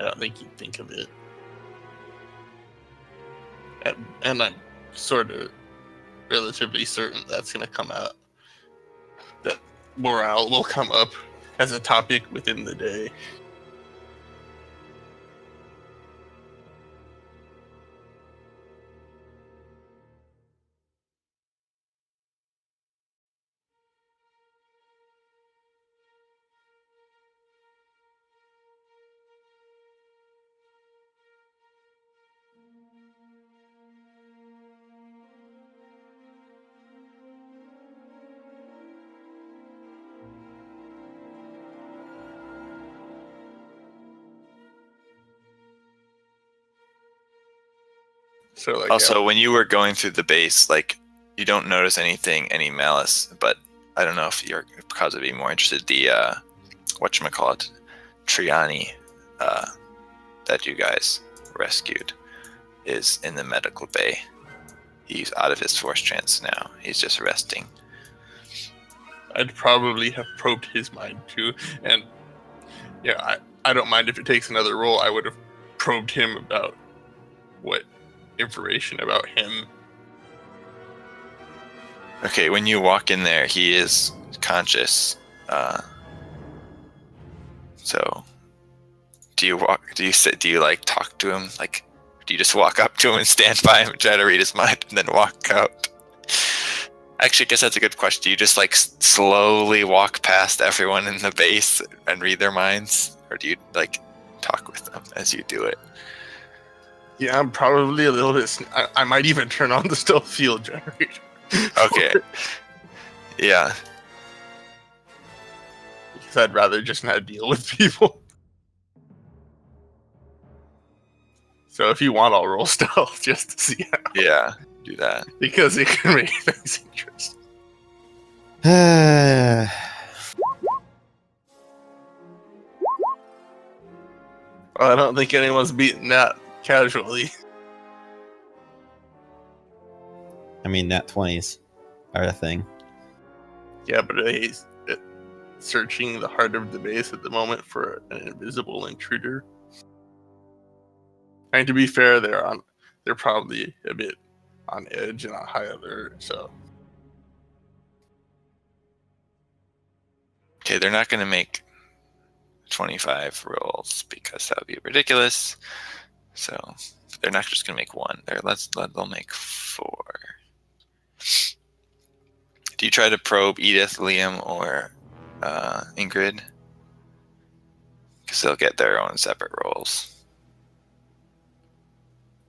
I don't think you'd think of it. And I'm sort of relatively certain that's going to come out. That morale will come up as a topic within the day. So like also, when you were going through the base, like, you don't notice any malice, but I don't know if you're because of being more interested. The whatchamacallit, Triani, that you guys rescued, is in the medical bay. He's out of his force trance now. He's just resting. I'd probably have probed his mind too, and yeah, I don't mind if it takes another roll. I would have probed him about what information about him. Okay, when you walk in there, he is conscious. So, do you like talk to him? Like, do you just walk up to him and stand by him and try to read his mind, and then walk out? Actually, I guess that's a good question. Do you just like slowly walk past everyone in the base and read their minds, or do you like talk with them as you do it? Yeah, I'm probably a little bit. I might even turn on the stealth field generator. Okay. Yeah. Because I'd rather just not deal with people. So if you want, I'll roll stealth just to see how. Yeah, do that. Because it can make things interesting. Well, I don't think anyone's beaten that casually. I mean, nat 20s are a thing. Yeah, but he's searching the heart of the base at the moment for an invisible intruder. And to be fair, they're probably a bit on edge and on high alert, so. Okay, they're not going to make 25 rolls because that would be ridiculous. So they're not just going to make one. They'll make 4. Do you try to probe Edith, Liam, or Ingrid? Because they'll get their own separate rolls.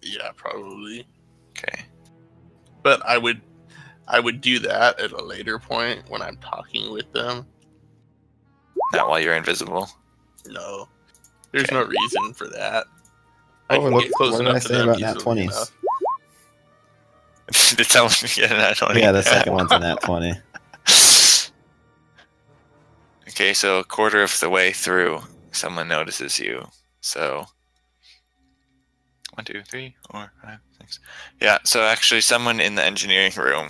Yeah, probably. Okay. But I would do that at a later point when I'm talking with them. Not while you're invisible? No. There's Okay. no reason for that. I Oh, can get close what did enough I to say them about nat easily 20s? enough. Did someone get a nat 20? Yeah, the second one's a nat 20. Okay, so a quarter of the way through, someone notices you. So 1, 2, 3, 4, 5, 6. Yeah, so actually someone in the engineering room,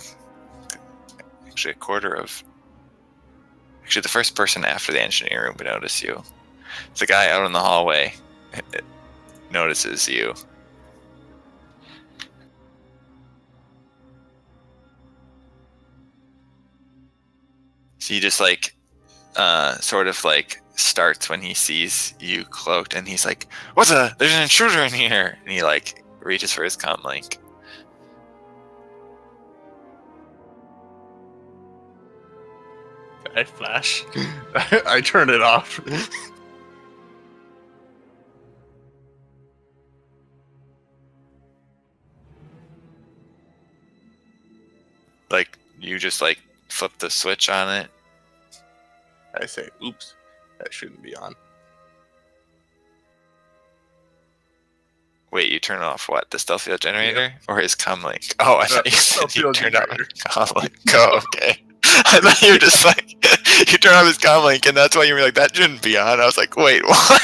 actually the first person after the engineering room would notice you. The guy out in the hallway notices you. So he just like sort of like starts when he sees you cloaked, and he's like, there's an intruder in here, and he like reaches for his comm link. I flash. I turn it off. Like, you just like flip the switch on it. I say, oops, that shouldn't be on. Wait, you turn off what? The stealth field generator? Or his comm link? Oh, I thought you said you turned off his comm link. Oh, okay. I thought you were just like, you turn off his comm link, and that's why you were like, that shouldn't be on. I was like, wait, what?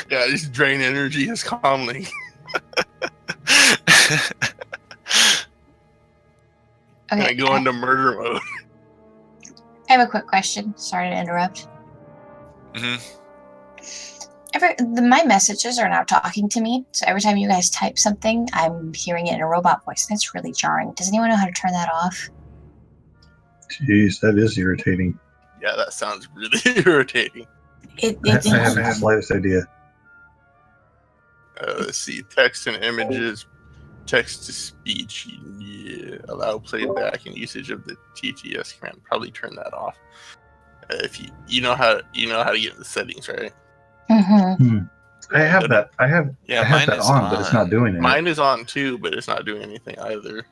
Yeah, just drain energy as calmly. Okay, I go into murder mode. I have a quick question. Sorry to interrupt. My messages are now talking to me, so every time you guys type something, I'm hearing it in a robot voice. That's really jarring. Does anyone know how to turn that off? Jeez, that is irritating. Yeah, that sounds really irritating. It I haven't the slightest idea. Let's see, text and images, text to speech. Yeah, allow playback and usage of the TTS command. Probably turn that off. If you know how to get in the settings, right? Mm-hmm. I have that. I have mine that is on, but it's not doing it. Mine is on too, but it's not doing anything either.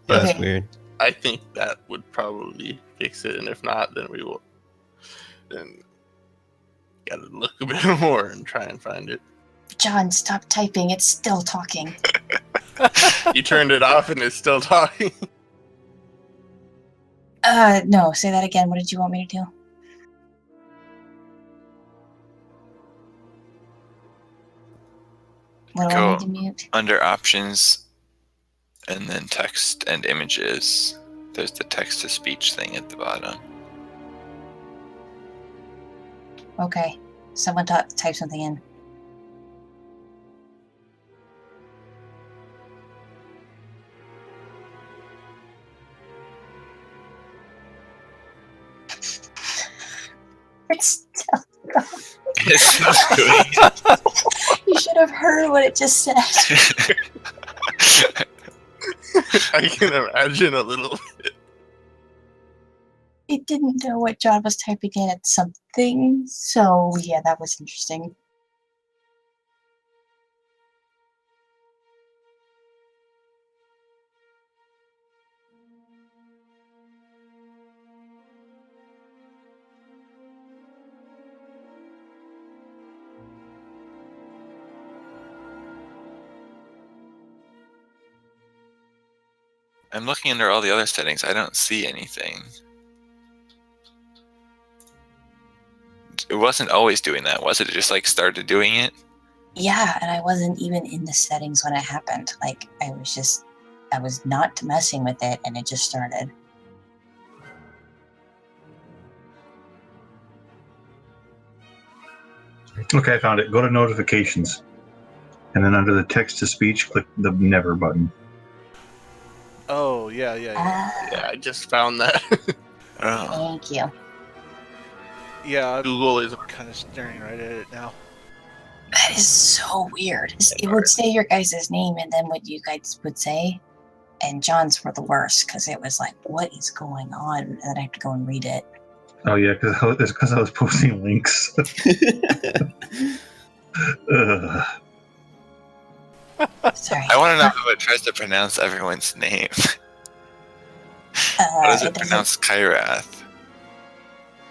Yeah, But that's weird. I think that would probably fix it, and if not, then we will. Then gotta look a bit more and try and find it. John, stop typing. It's still talking. You turned it off and it's still talking. No, say that again. What did you want me to do? What do I Go need to mute? under options, and then text and images. There's the text to speech thing at the bottom. Okay. Someone type something in. It's still It's not doing it. You should have heard what it just said. I can imagine a little bit. It didn't know what John was typing in at something, so yeah, that was interesting. I'm looking under all the other settings. I don't see anything. It wasn't always doing that, was it? It just like started doing it? Yeah, and I wasn't even in the settings when it happened. Like, I was not messing with it, and it just started. Okay, I found it. Go to notifications. And then under the text to speech, click the never button. Oh, yeah. Yeah, I just found that. Oh. Thank you. Yeah, I'm Google is kind of staring right at it now. That is so weird. It would say your guys' name and then what you guys would say. And John's were the worst because it was like, what is going on? And then I have to go and read it. Oh, yeah, because I was posting links. Ugh. Sorry. I want to know how it tries to pronounce everyone's name. How does it pronounce Kyrath?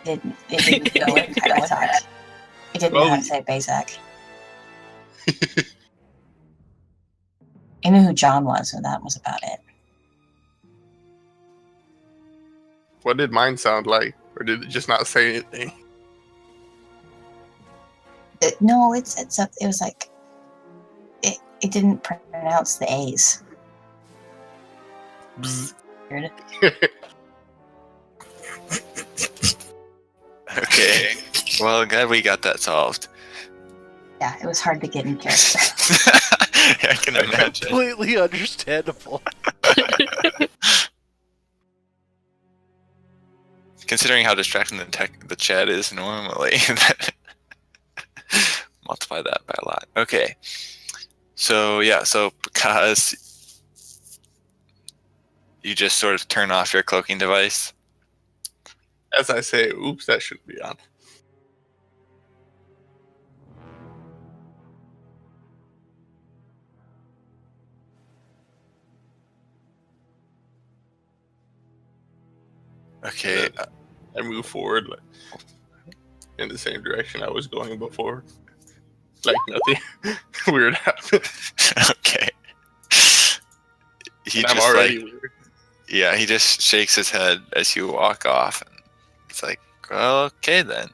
It didn't go in Kairos. It didn't know how to say Bazak. I knew who John was, and that was about it. What did mine sound like? Or did it just not say anything? No, it said something. It was like it didn't pronounce the A's. Bzz. Weird. Okay. Well, glad we got that solved. Yeah, it was hard to get in character. I can imagine. Completely understandable. Considering how distracting the chat is normally, multiply that by a lot. Okay. So because you just sort of turn off your cloaking device. As I say, oops, that shouldn't be on. Okay. I move forward in the same direction I was going before. Like nothing weird happened. Okay. He And I'm just already like, weird. yeah, he just shakes his head as you walk off. And it's like, well, okay then.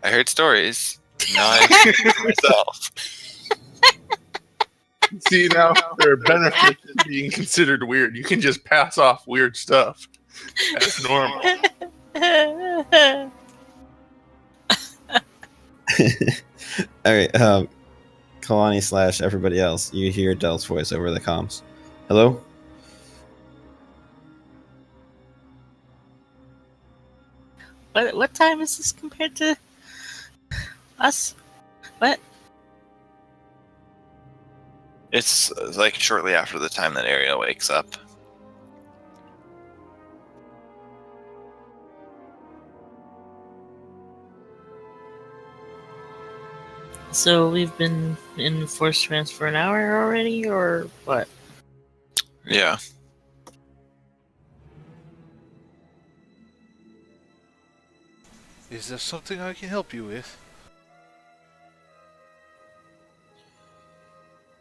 I heard stories. Now I can do it for myself. See, now there are benefits to being considered weird. You can just pass off weird stuff. That's normal. All right, Kalani / everybody else, you hear Del's voice over the comms. Hello? What time is this compared to us? What? It's like shortly after the time that Ariel wakes up. So we've been in force trance for an hour already, or what? Yeah. Is there something I can help you with?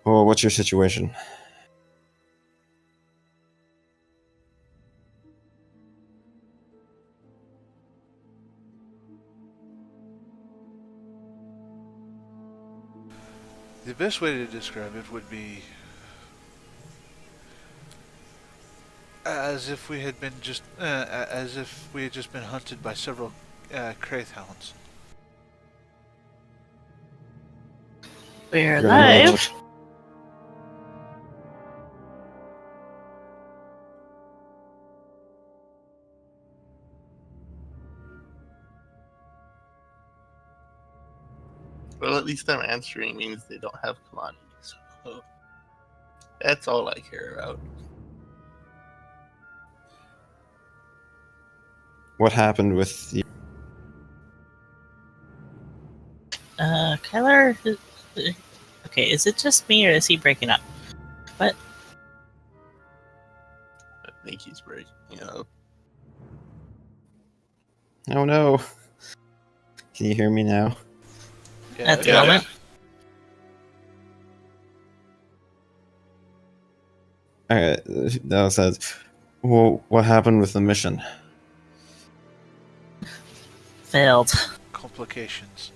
Well, what's your situation? The best way to describe it would be as if we had been hunted by several Kraith hounds. We're You're on alive. edge. Well, at least I'm answering means they don't have Kalani. So that's all I care about. What happened with you? Kyler. Okay, is it just me or is he breaking up? What? I think he's breaking up. Oh no. Can you hear me now? At the Yeah. moment? Alright, Del says, well, what happened with the mission? Failed. Complications.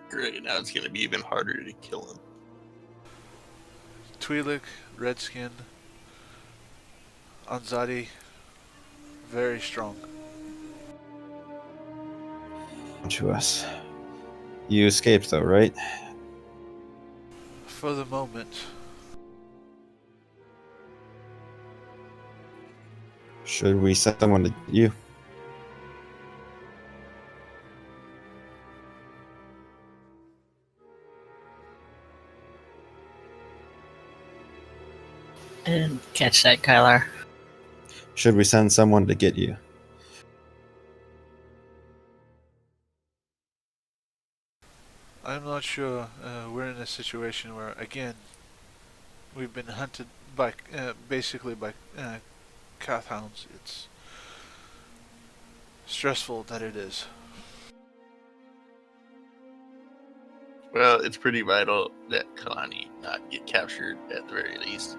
Great, now it's going to be even harder to kill him. Twi'lek, Redskin, Anzadi, very strong. To us. You escaped though, right? For the moment, Should we send someone to you? I didn't catch that, Kyler. Should we send someone to get you? I'm not sure. We're in a situation where, again, we've been hunted by, basically by Kath hounds. It's stressful that it is. Well, it's pretty vital that Kalani not get captured at the very least.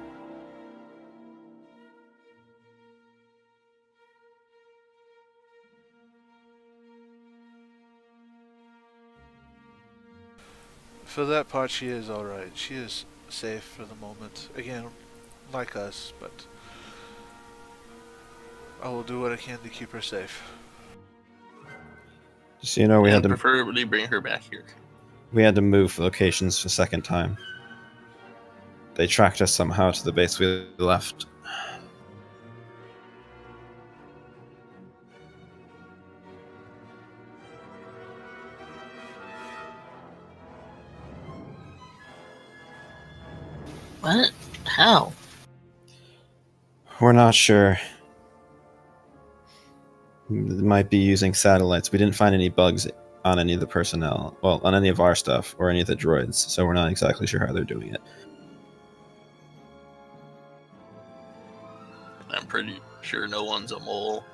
For that part, she is alright. She is safe for the moment. Again, like us, but I will do what I can to keep her safe. Just so you know, we and had to preferably bring her back here. move locations a second time. They tracked us somehow to the base we left. What? How? We're not sure. It might be using satellites. We didn't find any bugs on any of the personnel. Well, on any of our stuff or any of the droids, so we're not exactly sure how they're doing it. And I'm pretty sure no one's a mole.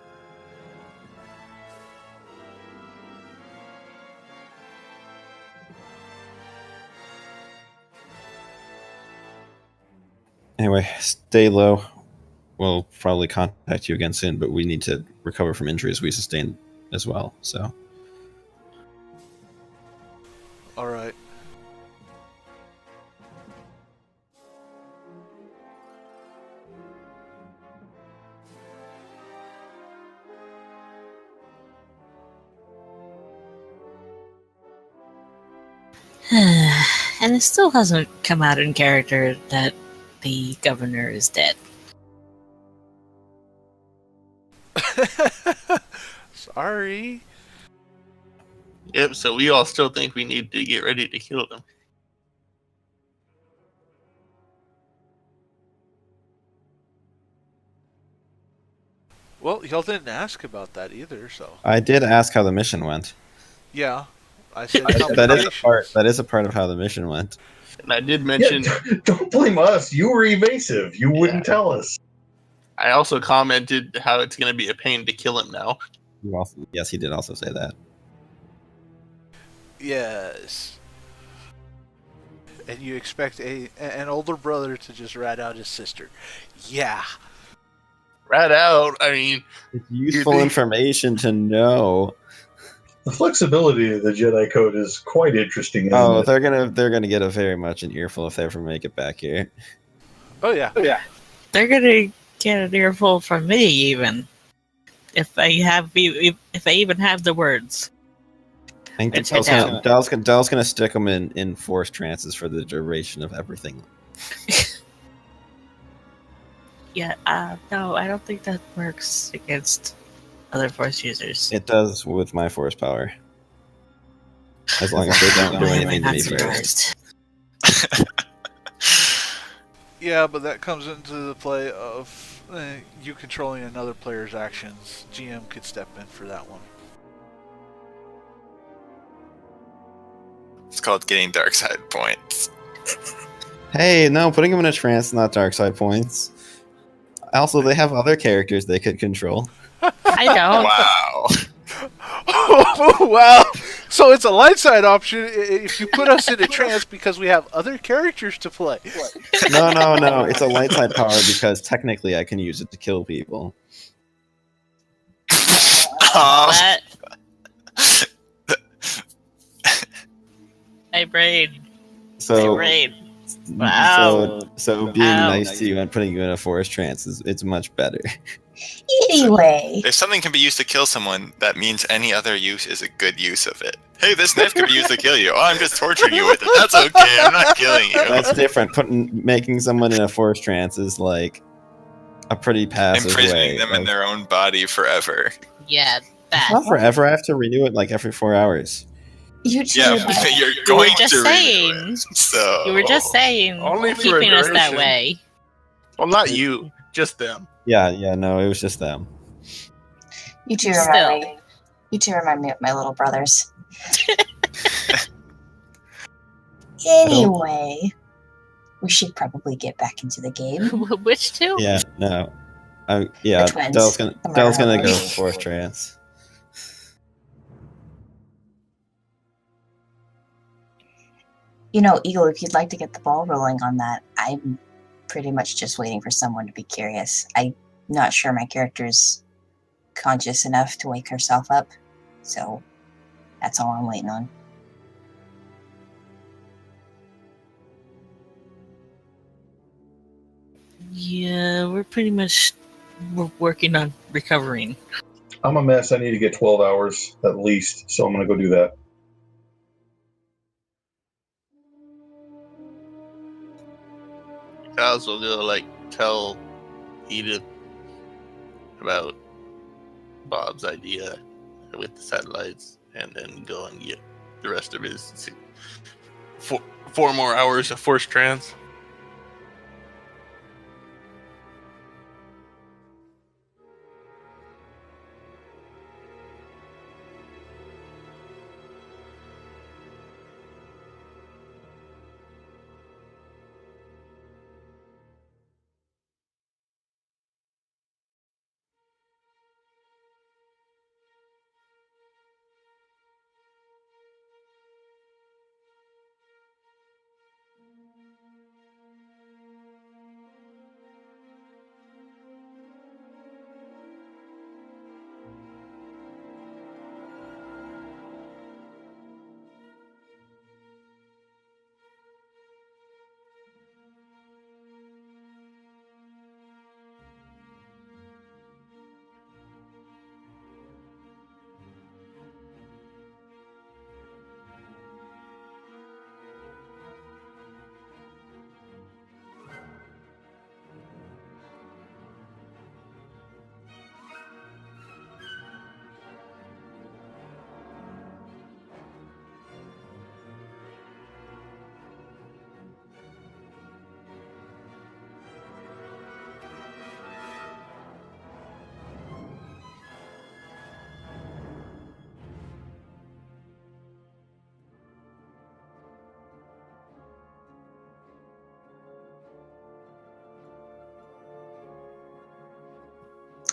Anyway, stay low. We'll probably contact you again soon, but we need to recover from injuries we sustained as well, so. Alright. And it still hasn't come out in character that the governor is dead. Sorry. Yep. So we all still think we need to get ready to kill them. Well, y'all didn't ask about that either, so I did ask how the mission went. yeah. I said That is a complications. part. That is a part of how the mission went. And I did mention. Yeah, don't blame us. You were evasive. You wouldn't tell us. I also commented how it's going to be a pain to kill him now. You also, yes, he did also say that. Yes. And you expect an older brother to just rat out his sister. Yeah. Rat out. I mean, It's useful think- information to know. The flexibility of the Jedi Code is quite interesting. Isn't Oh, it? they're gonna get a very much an earful if they ever make it back here. Oh yeah. They're gonna get an earful from me, even if I even have the words. I think Which I doubt. Dell's gonna stick them in force trances for the duration of everything. Yeah, no, I don't think that works against other Force users. It does with my force power, as long as they don't do Why am I anything to not me first. surprised? Yeah, but that comes into the play of you controlling another player's actions. GM could step in for that one. It's called getting dark side points. Hey, no, putting them in a trance, not dark side points. Also, they have other characters they could control. I don't. Wow. Oh, wow. So it's a light side option if you put us in a trance because we have other characters to play. No. It's a light side power because technically I can use it to kill people. What? My brain. My So, brain. Wow. so being Ow. nice to you and putting you in a forest trance it's much better. Anyway, If something can be used to kill someone, that means any other use is a good use of it. Hey, this knife can be used to kill you. Oh, I'm just torturing you with it. That's okay. I'm not killing you. That's different. Making someone in a forest trance is like a pretty passive Imprisoning way. them in of- their own body forever. Yeah, that. Not forever. I have to renew it like every 4 hours. you two Yeah, are but my- you're You were going just to renew saying. it. So You were just saying, Only for a keeping us that duration. way. Well, not you, just them. Yeah, no, it was just them. you two Still. remind me. You two remind me of my little brothers. Anyway, we should probably get back into the game. Which two? Yeah, no. Yeah, The twins. Dell's The gonna go murderers. for forest trance. You know, Eagle, if you'd like to get the ball rolling on that, I'm pretty much just waiting for someone to be curious. I'm not sure my character's conscious enough to wake herself up, so that's all I'm waiting on. Yeah, we're working on recovering. I'm a mess. I need to get 12 hours at least, so I'm going to go do that. Kaz will go like tell Edith about Bob's idea with the satellites, and then go and get the rest of his 4 more hours of force trance.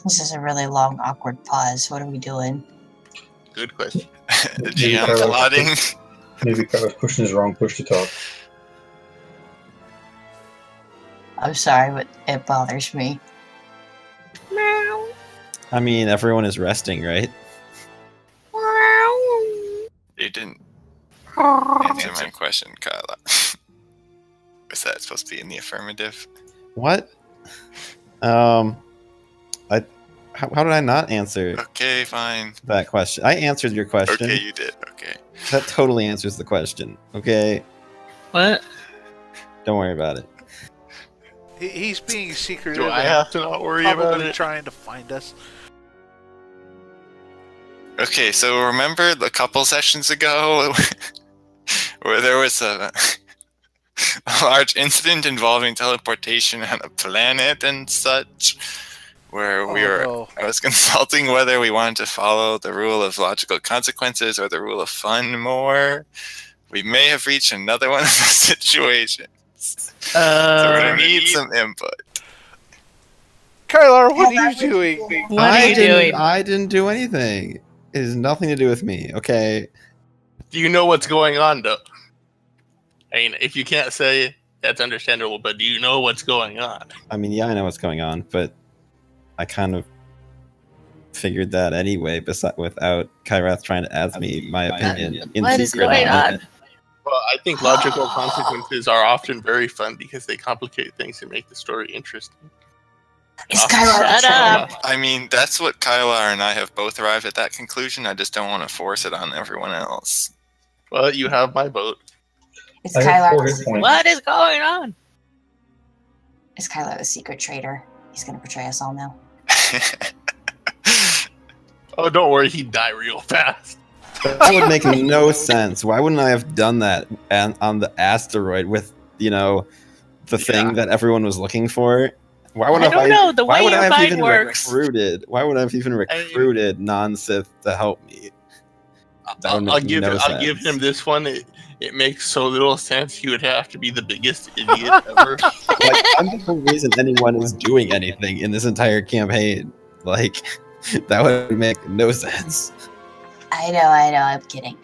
This is a really long, awkward pause. What are we doing? Good question. The GM plotting. Maybe Kyler's pushing his wrong push to talk. I'm sorry, but it bothers me. Meow. I mean, everyone is resting, right? You didn't answer my question, Kyla. Was that supposed to be in the affirmative? What? How did I not answer Okay, fine. that question? I answered your question. Okay, you did. Okay. That totally answers the question. Okay, What? don't worry about it. He's being secretive. Do I and have to not worry about probably it? trying to find us. Okay, so remember a couple sessions ago where there was a large incident involving teleportation on a planet and such, where I was consulting whether we wanted to follow the rule of logical consequences or the rule of fun more. We may have reached another one of those situations. So we're gonna need some input. Kylar, what are you doing? What are you doing? I didn't do anything. It has nothing to do with me. Okay. Do you know what's going on, though? I mean, if you can't say, that's understandable, but do you know what's going on? I mean, yeah, I know what's going on, but I kind of figured that anyway, without Kyrath trying to ask me my opinion in What is secret. going on? Well, I think logical consequences are often very fun because they complicate things and make the story interesting. Is Oh, Kylar shut up. I mean, that's what Kylar and I have both arrived at that conclusion. I just don't want to force it on everyone else. Well, you have my vote. Is I have 4 hit Kylar points. What is going on? is Kylar the secret traitor? He's gonna betray us all now. Oh, don't worry, he'd die real fast. That would make no sense. Why wouldn't I have done that on the asteroid with, the thing that everyone was looking for? Why would I don't know. The way would I your have mind even works. recruited? Why would I have even recruited non-Sith to help me? That would I'll make give no I'll give sense. him this one. It makes so little sense. He would have to be the biggest idiot ever. Like, I'm the whole reason anyone is doing anything in this entire campaign. Like, that would make no sense. I know, I'm kidding.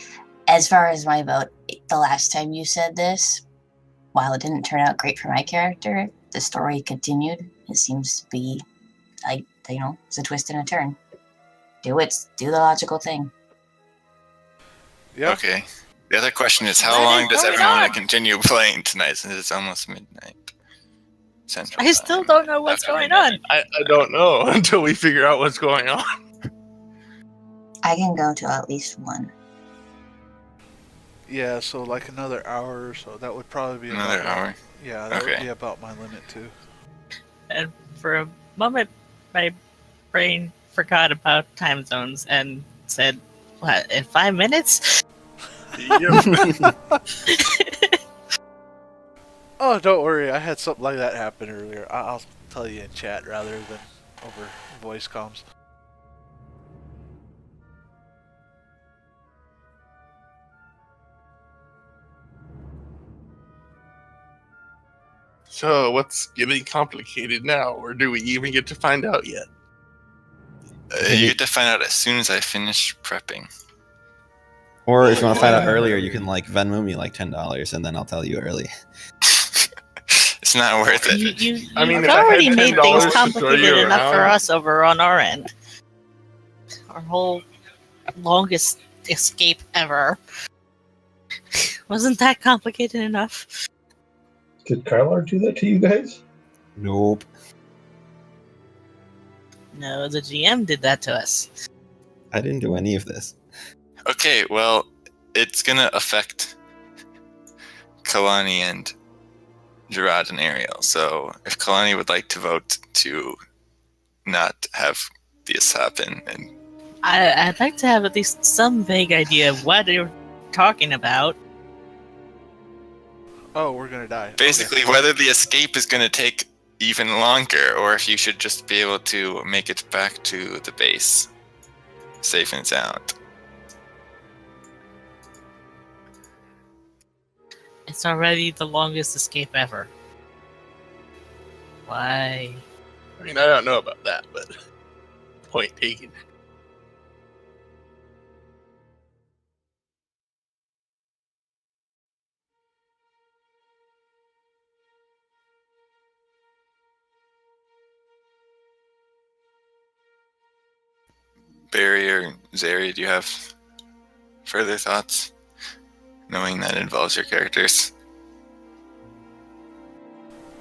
As far as my vote, the last time you said this, while it didn't turn out great for my character, the story continued. It seems to be like, it's a twist and a turn. Do the logical thing. Yep. Okay. The other question is, how What long is does going everyone want on? to continue playing tonight since it's almost midnight? Central I still Time. don't know what's After going midnight. on. I don't know until we figure out what's going on. I can go to at least one. Yeah, so like another hour or so. That would probably be Another about hour. Yeah, that would Okay. be about my limit too. And for a moment, my brain forgot about time zones and said, "What? In 5 minutes?" Yep. Oh, don't worry. I had something like that happen earlier. I'll tell you in chat rather than over voice comms. So what's getting complicated now, or do we even get to find out yet? You get to find out as soon as I finish prepping. Or if you want to find out earlier, you can Venmo me $10, and then I'll tell you early. It's not worth it. You've I mean, you've if I had already made things $10 to throw you complicated enough for around- us over on our end. Our whole longest escape ever. Wasn't that complicated enough? Did Kylar do that to you guys? Nope. No, the GM did that to us. I didn't do any of this. Okay, well, it's gonna affect Kalani and Gerard and Ariel. So if Kalani would like to vote to not have this happen, and I'd like to have at least some vague idea of what you're talking about. Oh, we're gonna die. basically whether the escape is gonna take even longer, or if you should just be able to make it back to the base, safe and sound. It's already the longest escape ever. Why? I mean, I don't know about that, but Point taken. Barry or Zeri, do you have further thoughts? Knowing that involves your characters.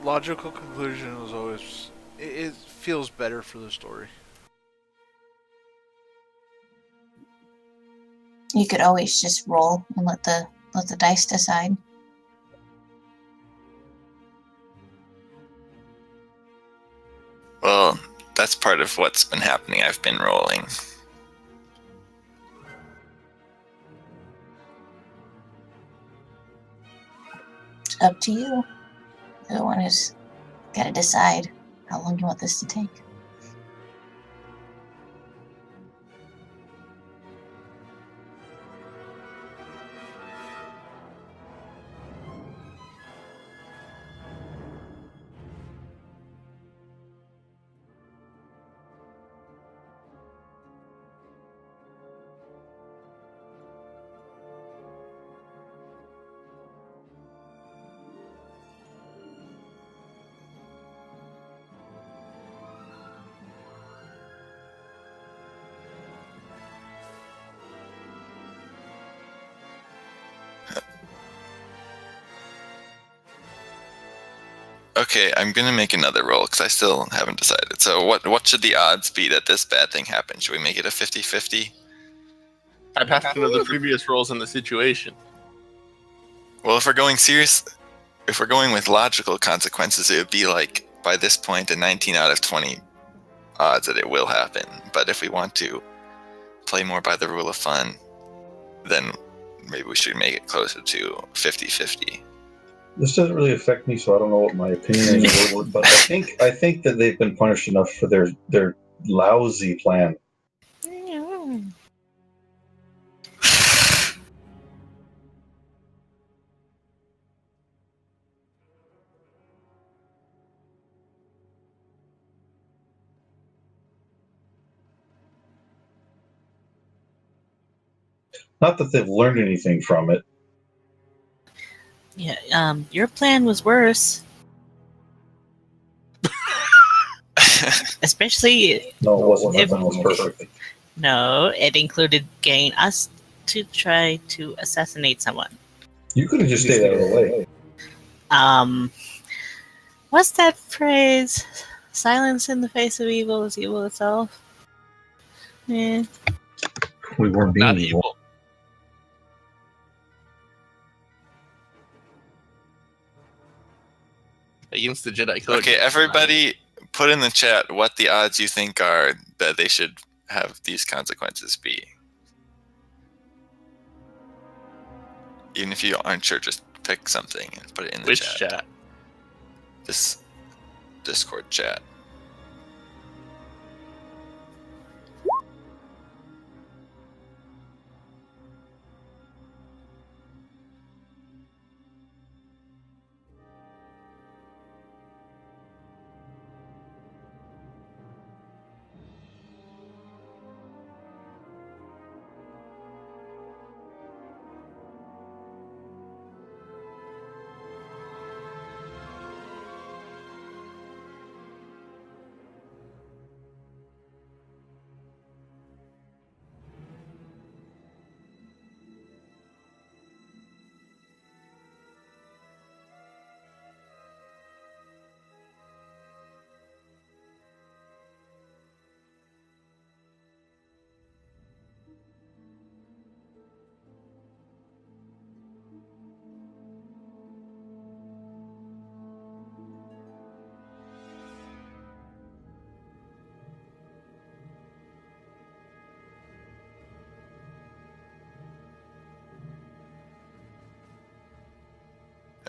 Logical conclusion was always. It feels better for the story. You could always just roll and let the dice decide. Well, that's part of what's been happening. I've been rolling. It's up to you. You're the one who's got to decide how long you want this to take. Okay, I'm gonna make another roll because I still haven't decided. So what should the odds be that this bad thing happens? Should we make it a 50-50? I'd have to know the previous roles in the situation. Well, if we're going with logical consequences, it would be like, by this point, a 19 out of 20 odds that it will happen. But if we want to play more by the rule of fun, then maybe we should make it closer to 50-50. This doesn't really affect me, so I don't know what my opinion is. But I think that they've been punished enough for their lousy plan. Not that they've learned anything from it. Yeah, your plan was worse. Especially, No, it wasn't. My plan was perfect. no, it included getting us to try to assassinate someone. You could have just stayed out of the way. What's that phrase? Silence in the face of evil is evil itself. Yeah. We weren't being Not evil. evil. Against the Jedi Code. Okay, everybody put in the chat what the odds you think are that they should have these consequences be. Even if you aren't sure, just pick something and put it in the Which chat. chat? This Discord chat.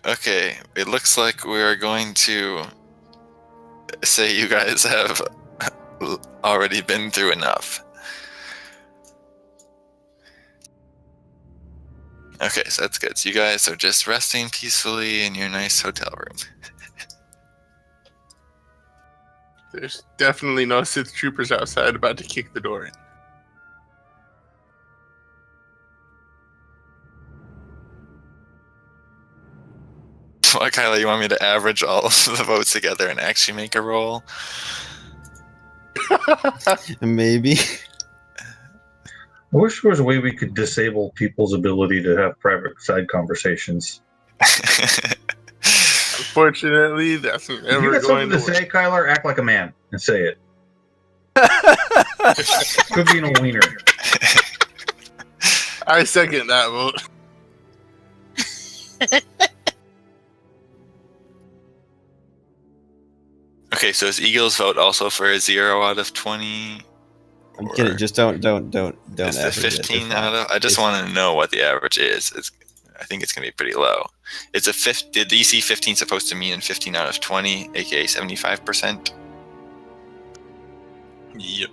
Okay, it looks like we are going to say you guys have already been through enough. Okay, so that's good. So you guys are just resting peacefully in your nice hotel room. There's definitely no Sith troopers outside about to kick the door in. Well, Kyla, you want me to average all of the votes together and actually make a roll? Maybe. I wish there was a way we could disable people's ability to have private side conversations. Unfortunately, that's If you never got going something to to work. say, Kyler, act like a man and say it. Could be in a wiener. I second that vote. Okay, so is Eagle's vote also for a 0 out of 20? I'm Or kidding. Just don't is the average it. 15 It's out of? I just want to know what the average is. I think it's going to be pretty low. It's a did DC 15 supposed to mean 15 out of 20, aka 75%? Yep.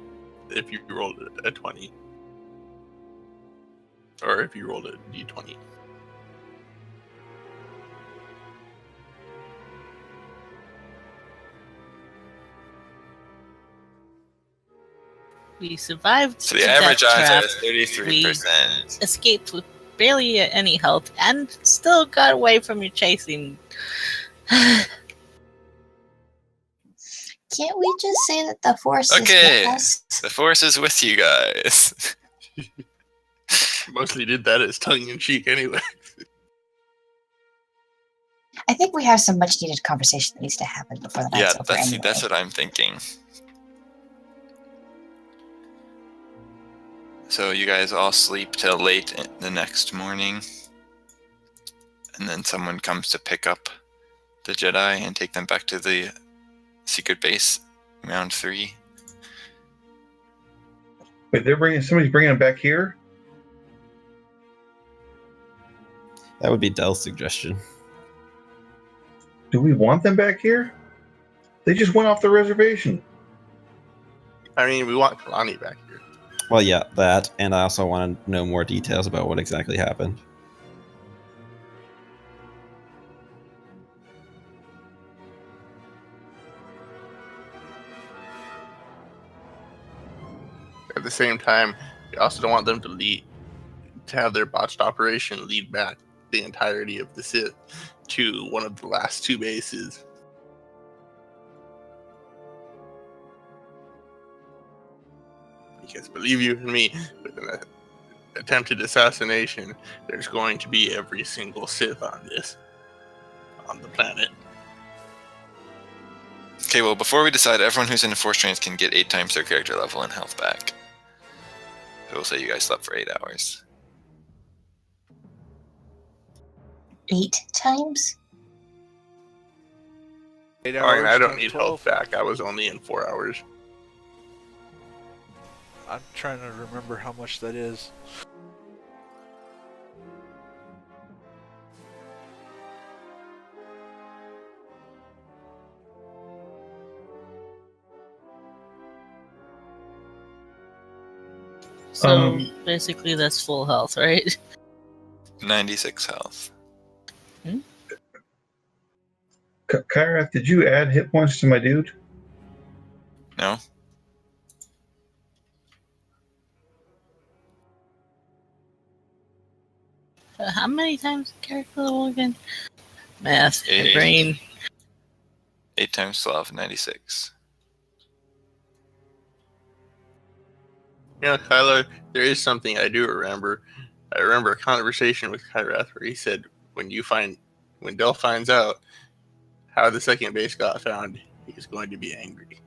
If you rolled a 20. Or if you rolled a d20. We survived. So the the average death odds trap, are 33%. escaped with barely any health, and still got away from your chasing. Can't we just say that the Force Okay. is with us? The Force is with you guys. Mostly did that as tongue in cheek anyway. I think we have some much needed conversation that needs to happen before the night's Yeah, over anyway. that's what I'm thinking. So you guys all sleep till late the next morning, and then someone comes to pick up the Jedi and take them back to the secret base, round 3. Wait, somebody's bringing them back here? That would be Dell's suggestion. Do we want them back here? They just went off the reservation. I mean, we want Kalani back here. Well, yeah, that, and I also want to know more details about what exactly happened. At the same time, we also don't want them to have their botched operation lead back the entirety of the Sith to one of the last 2 bases. Because believe you me, with an attempted assassination, there's going to be every single Sith on the planet. Okay, well, before we decide, everyone who's in the Force Trains can get 8 times their character level and health back. So we'll say you guys slept for 8 hours. 8 times? 8 I mean, I don't times need 12. health back. I was only in 4 hours. I'm trying to remember how much that is. So basically, that's full health, right? 96 health. Kyrath, did you add hit points to my dude? No? How many times character level again? Math, my 8. brain. 8 times 12, 96. You know, Kyler, there is something I do remember. I remember a conversation with Kyrath where he said, when Del finds out how the second base got found, he's going to be angry.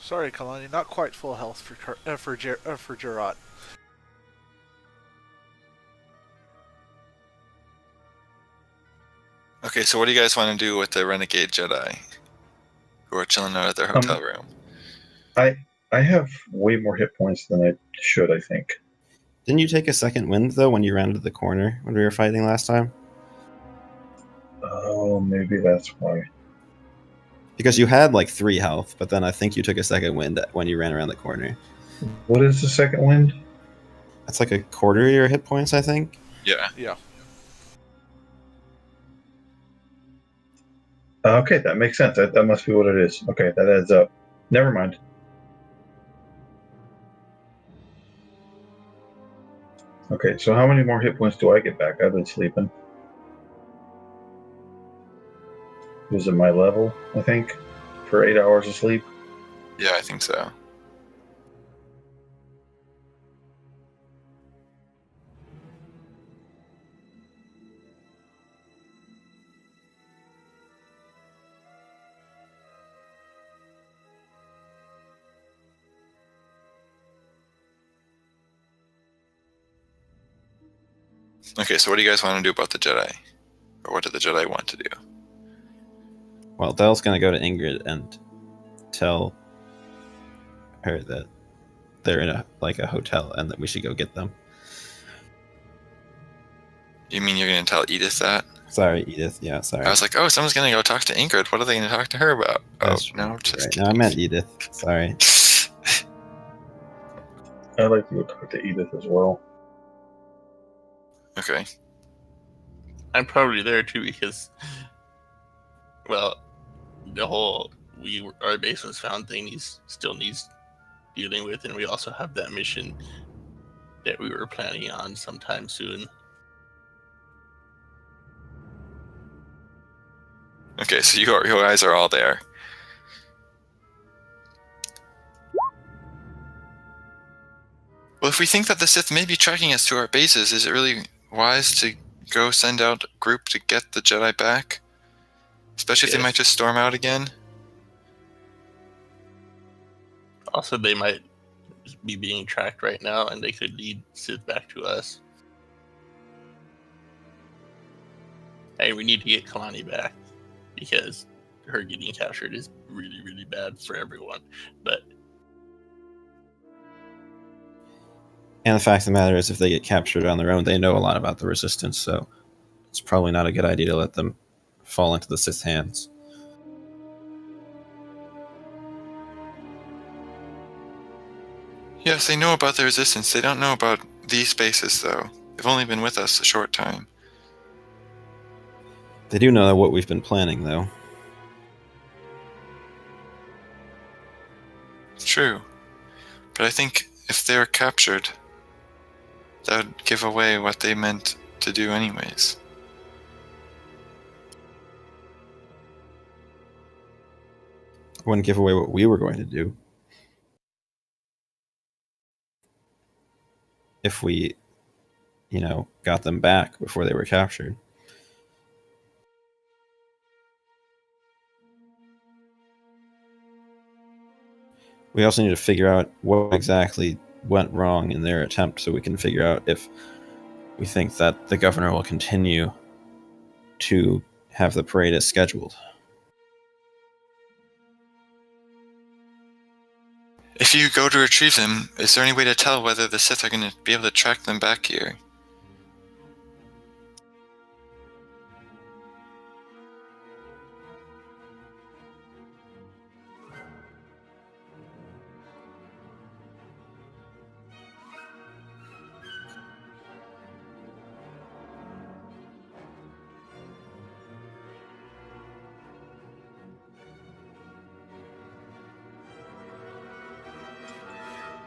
Sorry, Kalani, not quite full health for Jarrod. Okay, so what do you guys want to do with the Renegade Jedi who are chilling out at their hotel room? I have way more hit points than I should, I think. Didn't you take a second wind, though, when you rounded the corner when we were fighting last time? Oh, maybe that's why. Because you had like 3 health, but then I think you took a second wind when you ran around the corner. What is the second wind? That's like a quarter of your hit points, I think. Yeah. Yeah. Okay, that makes sense. That must be what it is. Okay, that adds up. Never mind. Okay, so how many more hit points do I get back? I've been sleeping. Was it my level, I think, for 8 hours of sleep? Yeah, I think so. Okay, so what do you guys want to do about the Jedi? Or what do the Jedi want to do? Well, Dell's gonna go to Ingrid and tell her that they're in a hotel and that we should go get them. You mean you're going to tell Edith that? Sorry, Edith. Yeah, sorry. I was like, oh, someone's going to go talk to Ingrid. What are they going to talk to her about? That's no, right. just No, I meant Edith. Sorry. I'd like to go talk to Edith as well. Okay. I'm probably there too because, well, the whole our base was found thing still needs dealing with, and we also have that mission that we were planning on sometime soon. Okay, so you guys are all there. Well, if we think that the Sith may be tracking us to our bases, is it really wise to go send out a group to get the Jedi back? Especially if they Yes. might just storm out again? Also, they might be being tracked right now, and they could lead Sith back to us. And we need to get Kalani back because her getting captured is really, really bad for everyone. But And the fact of the matter is, if they get captured on their own, they know a lot about the Resistance, so it's probably not a good idea to let them fall into the Sith hands. Yes, they know about the Resistance. They don't know about these bases, though. They've only been with us a short time. They do know what we've been planning, though. True. But I think if they're captured, that would give away what they meant to do anyways. Wouldn't give away what we were going to do. If we, got them back before they were captured. We also need to figure out what exactly went wrong in their attempt so we can figure out if we think that the governor will continue to have the parade as scheduled. If you go to retrieve them, is there any way to tell whether the Sith are going to be able to track them back here?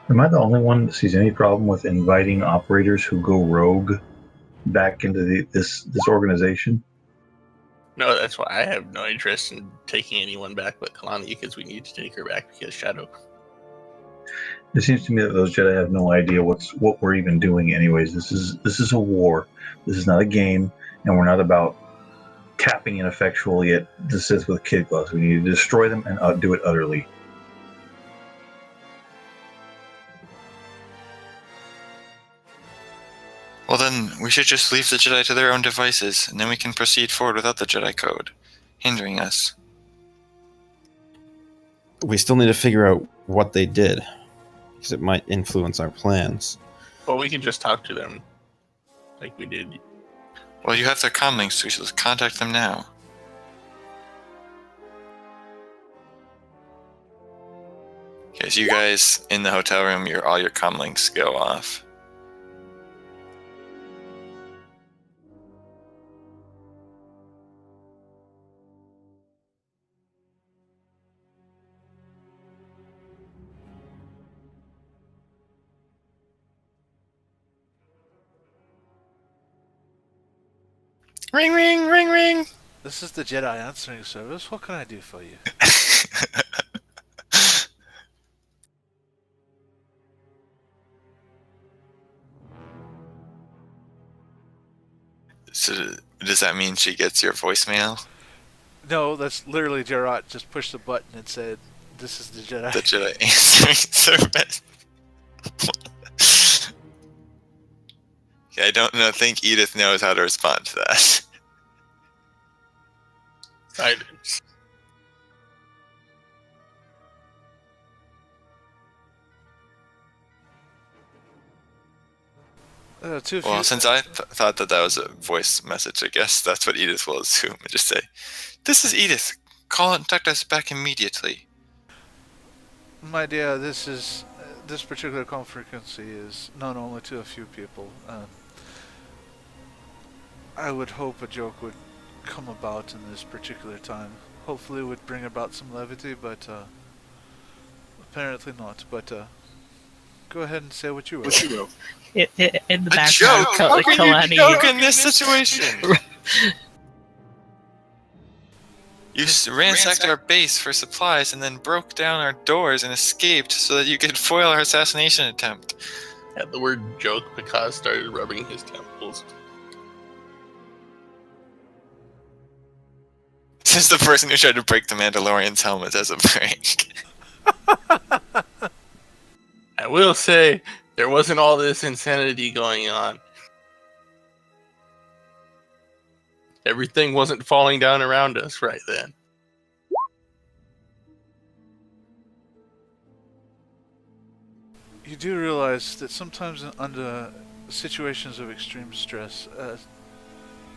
Am I the only one that sees any problem with inviting operators who go rogue back into this organization? no, that's why I have no interest in taking anyone back but Kalani, because we need to take her back because Shadow. It seems to me that those Jedi have no idea what we're even doing. Anyways, this is a war. This is not a game, and we're not about capping ineffectually at the Sith with kid gloves. We need to destroy them and do it utterly. Well then, we should just leave the Jedi to their own devices, and then we can proceed forward without the Jedi Code hindering us. We still need to figure out what they did, because it might influence our plans. Well, we can just talk to them like we did. Well, you have their comm links, so we should contact them now. Okay, so you guys in the hotel room, all your comm links go off. Ring, ring, ring, ring. This is the Jedi answering service. What can I do for you? So does that mean she gets your voicemail? No, that's literally Gerard just pushed the button and said, "This is the Jedi." The Jedi answering service. Yeah, I don't know. Think Edith knows how to respond to that. Silence. Well, since I thought that was a voice message, I guess that's what Edith will assume and just say, "This is Edith. Contact us back immediately." My dear, this particular call frequency is known only to a few people. I would hope a joke would come about in this particular time. Hopefully it would bring about some levity, but apparently not. But go ahead and say what you wrote. In the A background, joke? How can you Kalani. joke in this situation? You ransacked our base for supplies and then broke down our doors and escaped so that you could foil our assassination attempt. At the word joke, Picard started rubbing his temples. This is the person who tried to break the Mandalorian's helmet as a prank. I will say, there wasn't all this insanity going on. Everything wasn't falling down around us right then. You do realize that sometimes under situations of extreme stress, a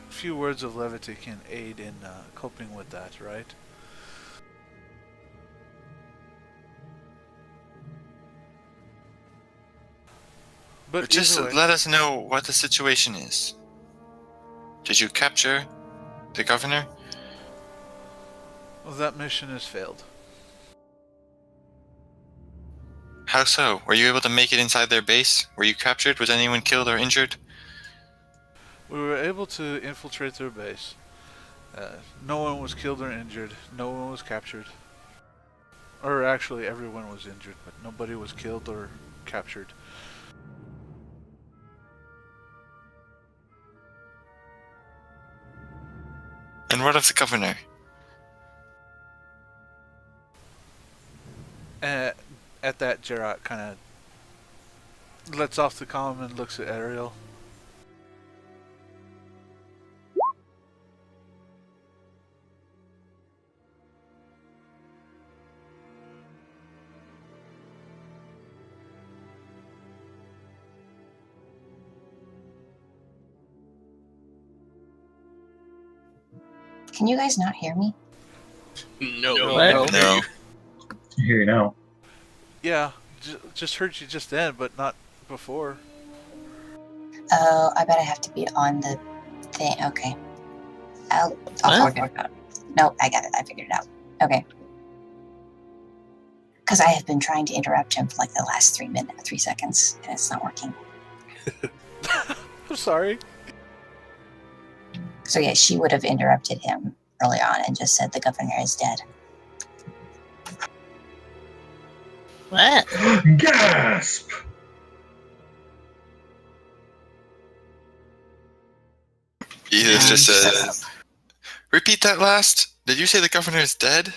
few words of levity can aid in coping with that, right? But just either way- let us know what the situation is. Did you capture the governor? well, that mission has failed. How so? Were you able to make it inside their base? Were you captured? Was anyone killed or injured? We were able to infiltrate their base. No one was killed or injured. No one was captured. Or actually, everyone was injured, but nobody was killed or captured. And what of the governor? At that, Gerard kind of lets off the comm and looks at Ariel. Can you guys not hear me? No. What? No. I hear you now. Yeah, just heard you just then, but not before. Oh, I bet I have to be on the thing. Okay. I'll What? figure it out. No, I got it. I figured it out. Okay. Because I have been trying to interrupt him for like the last 3 seconds, and it's not working. I'm sorry. So yeah, she would have interrupted him early on and just said the governor is dead. What? Gasp! Edith just says, "Repeat that last. Did you say the governor is dead?"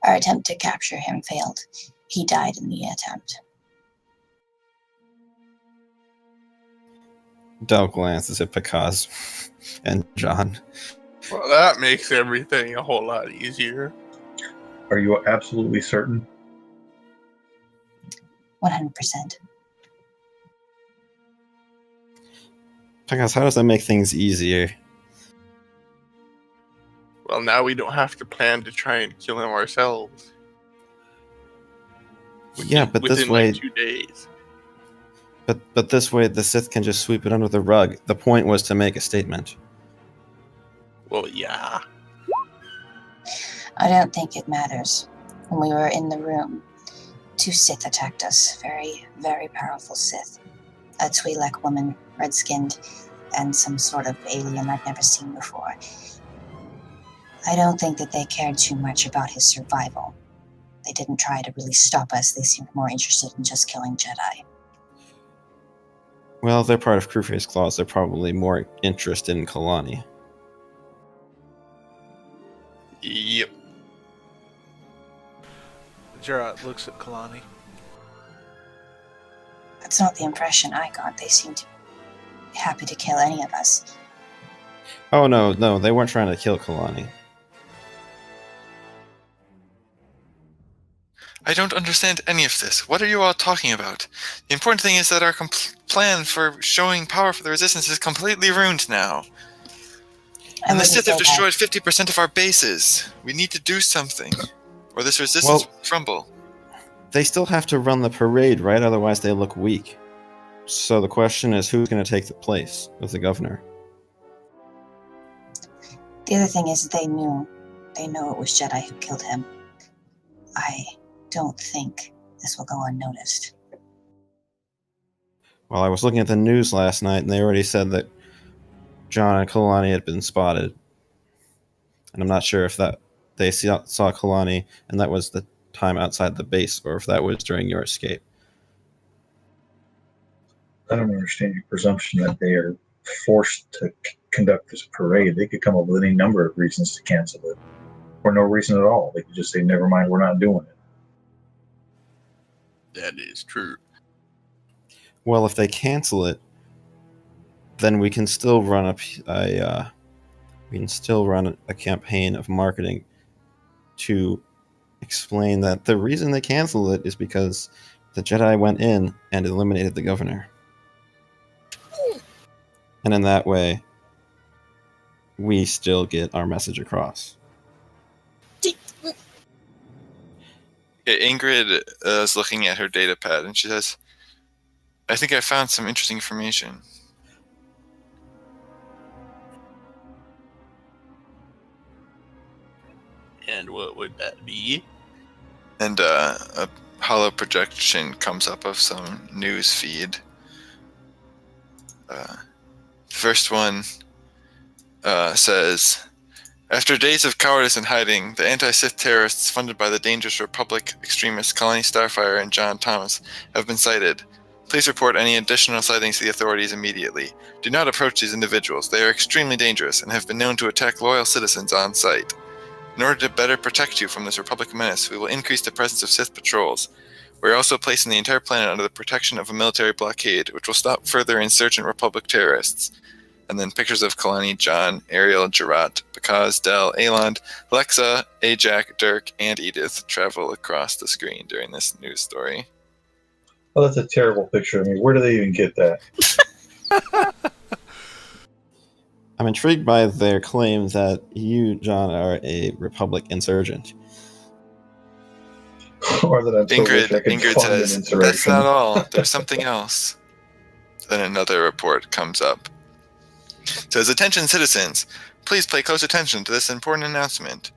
Our attempt to capture him failed. He died in the attempt. Del glances at Picaz and John. Well, that makes everything a whole lot easier. Are you absolutely certain? 100%. Picaz, how does that make things easier? Well, now we don't have to plan to try and kill him ourselves. Yeah, but this within way, like 2 days. but this way, the Sith can just sweep it under the rug. The point was to make a statement. Well, yeah. I don't think it matters. When we were in the room, 2 Sith attacked us. Very, very powerful Sith. A Twi'lek woman, red-skinned, and some sort of alien I've never seen before. I don't think that they cared too much about his survival. They didn't try to really stop us. They seemed more interested in just killing Jedi. Well, they're part of Crewface Claws. They're probably more interested in Kalani. Yep. Gerard looks at Kalani. That's not the impression I got. They seemed to be happy to kill any of us. Oh, no, they weren't trying to kill Kalani. I don't understand any of this. What are you all talking about? The important thing is that our plan for showing power for the Resistance is completely ruined now. And the Sith have destroyed 50% of our bases. We need to do something, or this Resistance will crumble. They still have to run the parade, right? Otherwise they look weak. So the question is, who's going to take the place of the governor? The other thing is they know it was Jedi who killed him. I don't think this will go unnoticed. Well, I was looking at the news last night, and they already said that John and Kalani had been spotted. And I'm not sure if that they saw Kalani, and that was the time outside the base, or if that was during your escape. I don't understand your presumption that they are forced to conduct this parade. They could come up with any number of reasons to cancel it, or no reason at all. They could just say, never mind, we're not doing it. That is true. Well, if they cancel it, then we can still run a campaign of marketing to explain that the reason they canceled it is because the Jedi went in and eliminated the governor. And in that way, we still get our message across. Yeah, Ingrid is looking at her data pad, and she says, I think I found some interesting information. And what would that be? And a hollow projection comes up of some news feed. The first one says, after days of cowardice and hiding, the anti-Sith terrorists funded by the dangerous Republic extremists Kalani Starfire and John Thomas have been sighted. Please report any additional sightings to the authorities immediately. Do not approach these individuals. They are extremely dangerous and have been known to attack loyal citizens on sight. In order to better protect you from this Republic menace, we will increase the presence of Sith patrols. We are also placing the entire planet under the protection of a military blockade, which will stop further insurgent Republic terrorists. And then pictures of Kalani, John, Ariel, Jarrat, Bakaz, Del, Aelond, Lexa, Ajak, Dirk, and Edith travel across the screen during this news story. Oh, that's a terrible picture. I mean, where do they even get that? I'm intrigued by their claim that you, John, are a Republic insurgent. Or that I'm Ingrid says, that's not all. There's something else. Then another report comes up. It says, attention citizens, please pay close attention to this important announcement.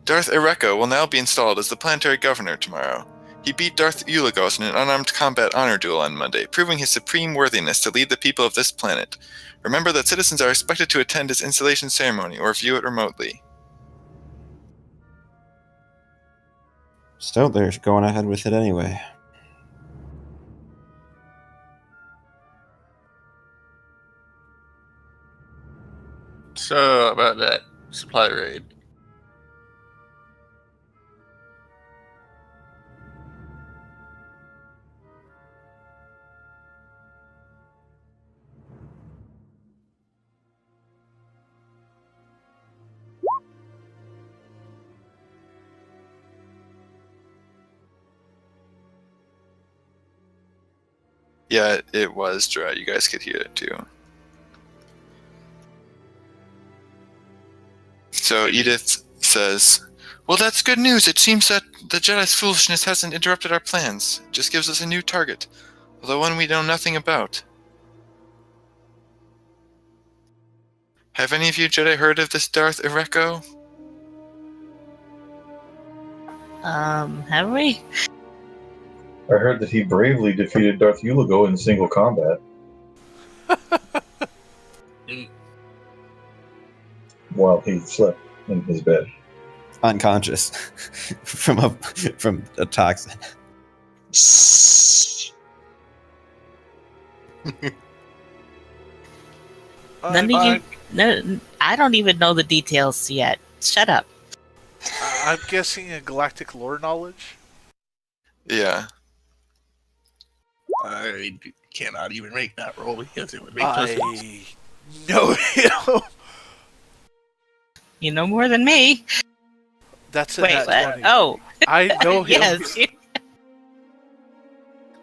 Darth Ereko will now be installed as the planetary governor tomorrow. He beat Darth Ulagos in an unarmed combat honor duel on Monday, proving his supreme worthiness to lead the people of this planet. Remember that citizens are expected to attend his installation ceremony or view it remotely. So they're going ahead with it anyway. So, about that supply raid. Yeah, it was dry. You guys could hear it too. So Edith says, well, that's good news. It seems that the Jedi's foolishness hasn't interrupted our plans. It just gives us a new target, although one we know nothing about. Have any of you Jedi heard of this Darth Ereko? Have we? I heard that he bravely defeated Darth Ulago in single combat. while he slept in his bed. Unconscious from a toxin. Shh. None of you. No, I don't even know the details yet. Shut up. I'm guessing a galactic lore knowledge. Yeah. I cannot even make that roll because it would make no sense. I know him. You know more than me. That's a Wait, nat what? 20. Oh, I know him. yes.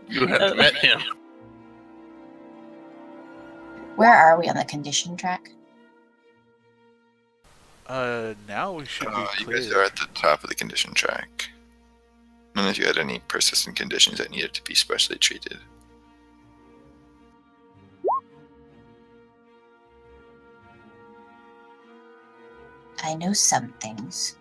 You have met him. Where are we on the condition track? Now we should be You clear. guys are at the top of the condition track. None of you had any persistent conditions that needed to be specially treated. I know some things.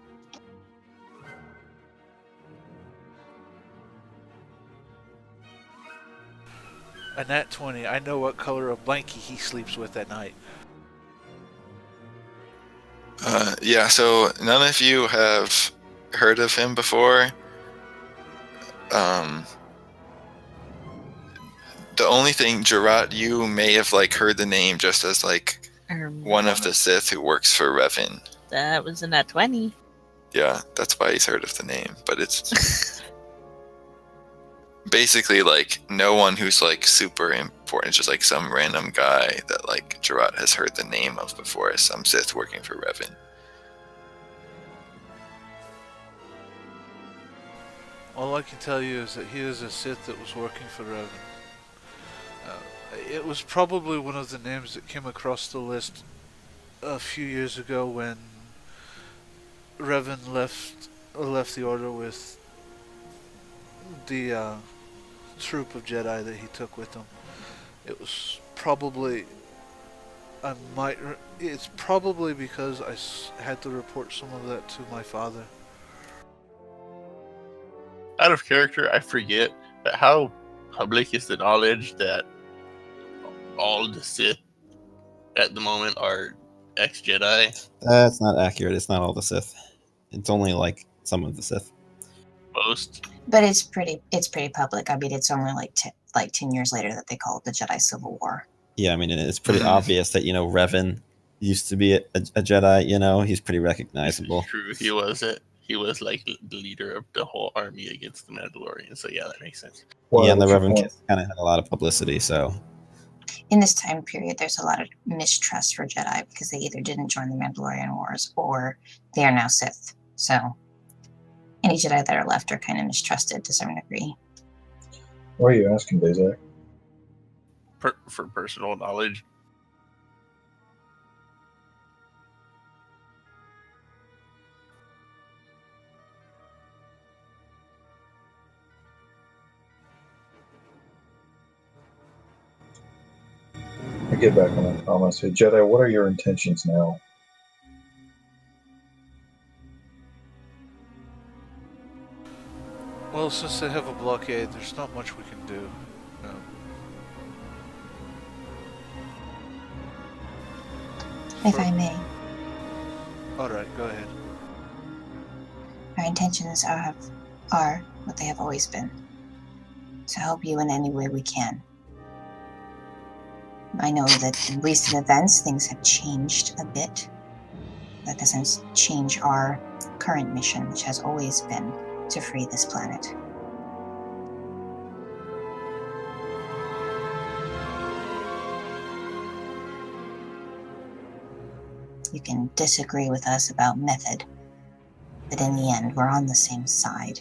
A nat 20. I know what color of blankie he sleeps with at night. Yeah, so none of you have heard of him before. The only thing, Gerard, you may have heard the name just as one of the Sith who works for Revan. That was a nat 20. Yeah, that's why he's heard of the name. But it's basically no one who's super important. It's just some random guy that Gerard has heard the name of before as some Sith working for Revan. All I can tell you is that he is a Sith that was working for Revan. It was probably one of the names that came across the list a few years ago when Revan left the Order with the troop of Jedi that he took with him. It was probably it's probably because I had to report some of that to my father. Out of character, I forget, but how public is the knowledge that all the Sith at the moment are ex-Jedi? That's not accurate. It's not all the Sith. It's only some of the Sith. Most. But it's pretty public. I mean, it's only like 10 years later that they call it the Jedi Civil War. Yeah, I mean, it's pretty obvious that, Revan used to be a Jedi, he's pretty recognizable. True, he was it. He was the leader of the whole army against the Mandalorians, so yeah, that makes sense. Well, Yeah, and the what's your Revan point? kids kind of had a lot of publicity, so. In this time period, there's a lot of mistrust for Jedi because they either didn't join the Mandalorian Wars or they are now Sith. So any Jedi that are left are kind of mistrusted to some degree. Why are you asking, Bezak? For personal knowledge. I get back on that comment. Say, Jedi, what are your intentions now? Well, since they have a blockade, there's not much we can do. If I may, Alright, go ahead. our intentions are what they have always been. To help you in any way we can. I know that in recent events, things have changed a bit. That doesn't change our current mission, which has always been to free this planet. You can disagree with us about method, but in the end, we're on the same side.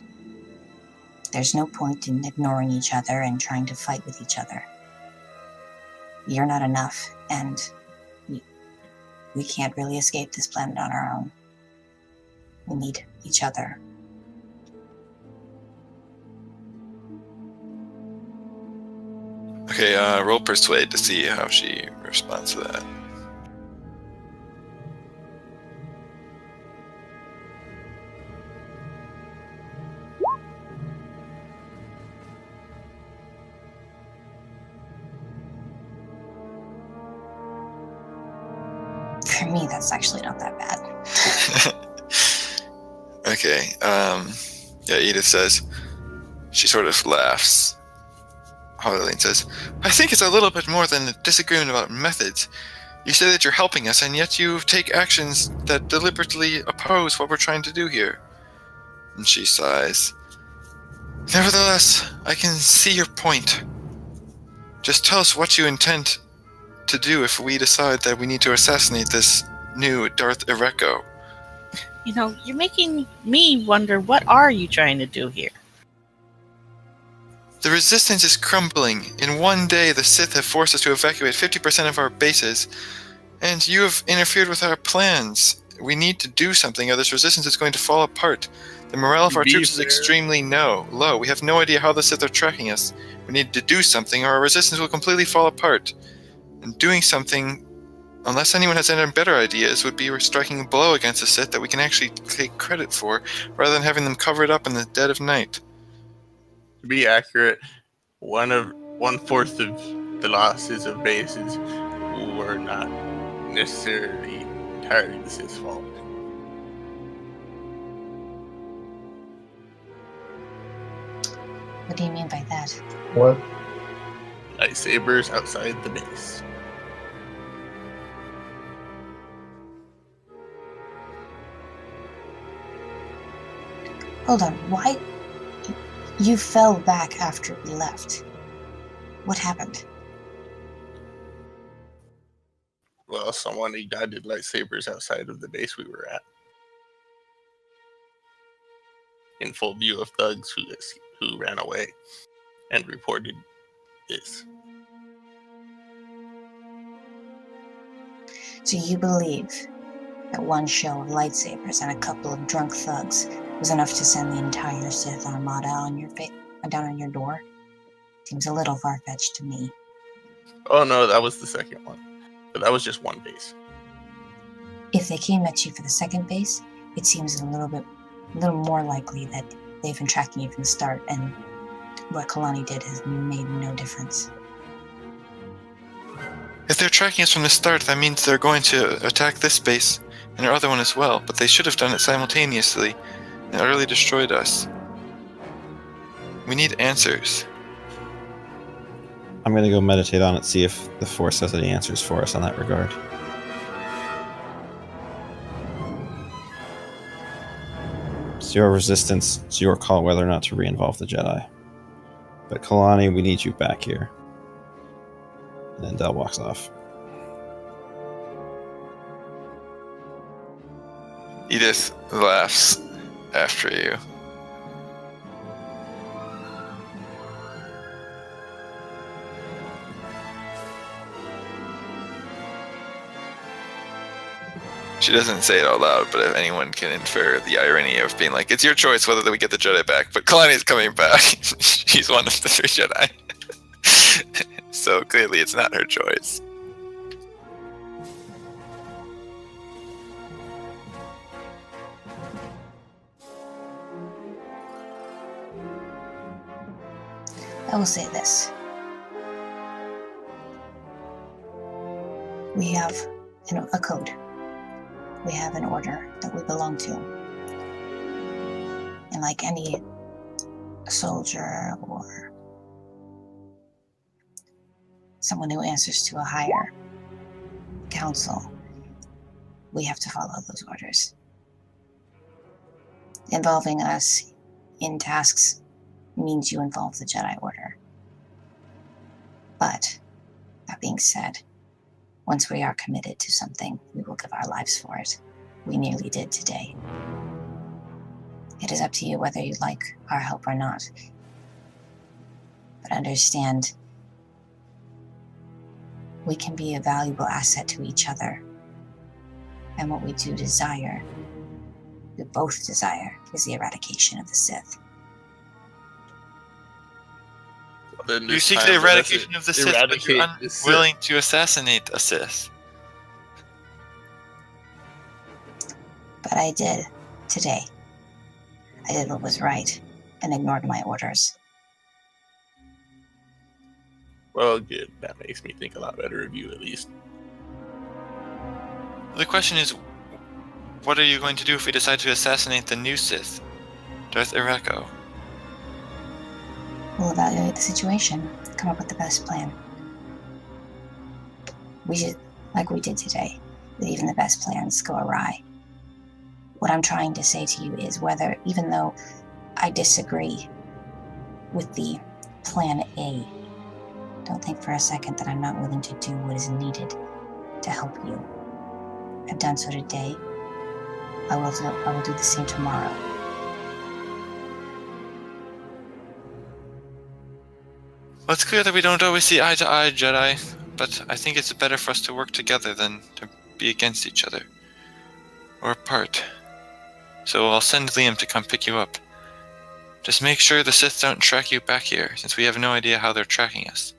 There's no point in ignoring each other and trying to fight with each other. You're not enough, and we can't really escape this planet on our own. We need each other. Okay, roll persuade to see how she responds to that. For me, that's actually not that bad. Okay. Yeah, Edith says, she sort of laughs haughtily and says, I think it's a little bit more than a disagreement about methods. You say that you're helping us, and yet you take actions that deliberately oppose what we're trying to do here. And she sighs. Nevertheless, I can see your point. Just tell us what you intend to do if we decide that we need to assassinate this new Darth Ereko. You know, you're making me wonder, what are you trying to do here? The resistance is crumbling. In one day, the Sith have forced us to evacuate 50% of our bases, and you have interfered with our plans. We need to do something, or this resistance is going to fall apart. The morale of our troops is extremely low. We have no idea how the Sith are tracking us. We need to do something, or our resistance will completely fall apart. And doing something, unless anyone has any better ideas, would be striking a blow against the Sith that we can actually take credit for, rather than having them cover it up in the dead of night. To be accurate, 1/4 of the losses of bases were not necessarily entirely the Sith's fault. What do you mean by that? What? Lightsabers outside the base. Hold on, why? You fell back after we left. What happened? Well, someone ignited lightsabers outside of the base we were at, in full view of thugs who ran away and reported this. So you believe that one show of lightsabers and a couple of drunk thugs was enough to send the entire Sith Armada down on your door? Seems a little far-fetched to me. Oh no, that was the second one. But that was just one base. If they came at you for the second base, it seems a little more likely that they've been tracking you from the start, and what Kalani did has made no difference. If they're tracking us from the start, that means they're going to attack this base and our other one as well, but they should have done it simultaneously and utterly destroyed us. We need answers. I'm going to go meditate on it, see if the Force has any answers for us on that regard. It's your resistance. It's your call whether or not to re-involve the Jedi. But Kalani, we need you back here. And then Del walks off. Edith laughs after you. She doesn't say it out loud, but if anyone can infer the irony of being like, it's your choice whether we get the Jedi back, but Kalani's coming back. She's one of the 3 Jedi. So clearly it's not her choice. I will say this. We have a code. We have an order that we belong to. And like any soldier or someone who answers to a higher council, we have to follow those orders. Involving us in tasks means you involve the Jedi Order. But, that being said, once we are committed to something, we will give our lives for it. We nearly did today. It is up to you whether you like our help or not. But understand, we can be a valuable asset to each other. And what we do desire, we both desire, is the eradication of the Sith. You seek the eradication of the Sith, but you're unwilling to assassinate a Sith. But I did, today. I did what was right, and ignored my orders. Well, good. That makes me think a lot better of you, at least. The question is, what are you going to do if we decide to assassinate the new Sith, Darth Ireko? We'll evaluate the situation, come up with the best plan. We should, like we did today, that even the best plans go awry. What I'm trying to say to you is whether, even though I disagree with the plan A, don't think for a second that I'm not willing to do what is needed to help you. I've done so today. I will do the same tomorrow. Well, it's clear that we don't always see eye to eye, Jedi, but I think it's better for us to work together than to be against each other. Or apart. So I'll send Liam to come pick you up. Just make sure the Sith don't track you back here, since we have no idea how they're tracking us.